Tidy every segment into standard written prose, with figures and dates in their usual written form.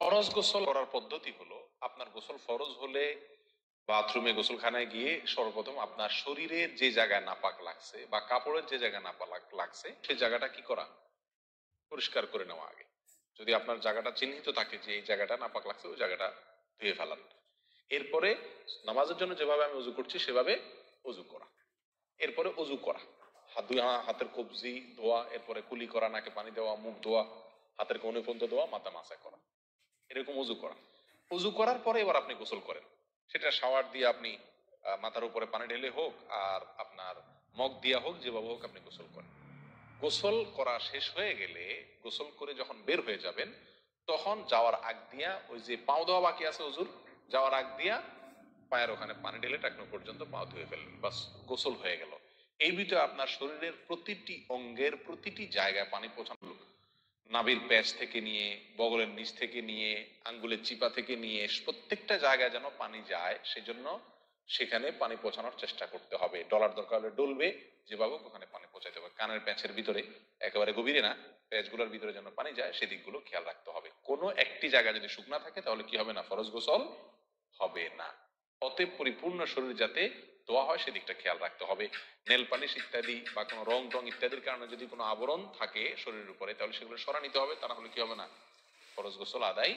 ফরজ গোসল করার পদ্ধতি হলো, আপনার গোসল ফরজ হলে বাথরুমে গোসলখানায় গিয়ে সর্বপ্রথম আপনার শরীরের যে জায়গায় নাপাক লাগছে বা কাপড়ের যে জায়গায় নাপাক লাগছে সেই জায়গাটা কি করা, পরিষ্কার করে নেওয়া আগে। যদি আপনার জায়গাটা চিহ্নিত থাকে যে এই জায়গাটা নাপাক লাগছে, ওই জায়গাটা ধুয়ে ফেলান। এরপরে নামাজের জন্য যেভাবে আমি উজু করছি সেভাবে উজু করা। এরপরে উজু করা, হাতের কবজি ধোয়া, এরপরে কুলি করা, নাকে পানি দেওয়া, মুখ ধোয়া, হাতের কনুই পর্যন্ত ধোয়া, মাথা মাসা করা, এরকম উজু করা। উজু করার পরে এবার আপনি গোসল করেন। সেটা শাওয়ার দিয়ে আপনি মাথার উপরে পানি ঢেলে হোক আর আপনার মগ দিয়া হোক, যেভাবে হোক আপনি গোসল করেন। গোসল করা শেষ হয়ে গেলে, গোসল করে যখন বের হয়ে যাবেন, তখন যাওয়ার আগ দিয়া ওই যে পাও দেওয়া বাকি আছে উজুর, যাওয়ার আগ দিয়া পায়ের ওখানে পানি ঢেলে টাকনো পর্যন্ত পা ধুয়ে ফেললেন, বাস গোসল হয়ে গেল। এই ভিতরে আপনার শরীরের প্রতিটি অঙ্গের প্রতিটি জায়গায় পানি পৌঁছানো, নাভির প্যাচ থেকে নিয়ে, বগলের নিচ থেকে নিয়ে, আঙ্গুলের চিপা থেকে নিয়ে প্রত্যেকটা জায়গায় যেন পানি যায়, সেজন্য সেখানে পানি পৌঁছানোর চেষ্টা করতে হবে। ডলার দরকার হলে ডলবে, যেভাবে ওখানে পানি পৌঁছাতে হবে। কানের প্যাচের ভিতরে, একেবারে গভীরে না, প্যাচগুলোর ভিতরে যেন পানি যায় সেদিকগুলো খেয়াল রাখতে হবে। কোনো একটি জায়গা যদি শুকনা থাকে তাহলে কি হবে না, ফরজ গোসল হবে না। অতএব পরিপূর্ণ শরীর যাতে ধোয়া হয় সেদিকটা খেয়াল রাখতে হবে। নেল পালিশ ইত্যাদি বা কোনো রং টং ইত্যাদির কারণে যদি কোনো আবরণ থাকে শরীরের উপরে, তাহলে সেগুলো সরা নিতে হবে, তা না হলে কি হবে না, ফরজ গোসল আদায়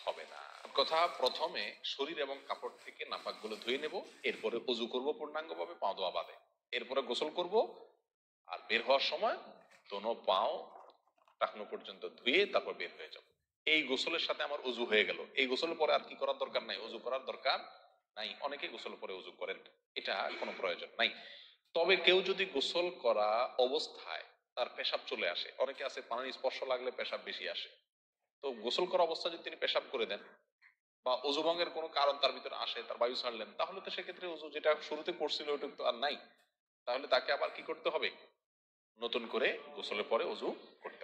হবে না। কথা, প্রথমে শরীর এবং কাপড় থেকে নাপাকগুলো ধুয়ে নেব, এরপরে উজু করব পূর্ণাঙ্গভাবে, পা ধোয়া বাদে। এরপরে গোসল করব, আর বের হওয়ার সময় দোনো পাও টাকনো পর্যন্ত ধুয়ে তারপর বের হয়ে যাব। এই গোসলের সাথে আমার উজু হয়ে গেল। এই গোসলের পরে আর কি করার দরকার নাই, উজু করার দরকার নাই। অনেকে গোসলের পরে উজু করেন, এটা কোনো প্রয়োজন নাই। তবে কেউ যদি গোসল করা অবস্থায় তার পেশাব চলে আসে, অনেকে আছে পানির স্পর্শ লাগলে পেশাব বেশি আসে, তো গোসল করা অবস্থায় যদি তিনি পেশাব করে দেন বা উজু ভঙ্গের কোনো কারণ তার ভিতরে আসে, তার বায়ু ছাড়লেন, তাহলে তো সেক্ষেত্রে উজু যেটা শুরুতে করছিল ওটা তো আর নাই, তাহলে তাকে আবার কি করতে হবে, নতুন করে গোসলের পরে উজু করতে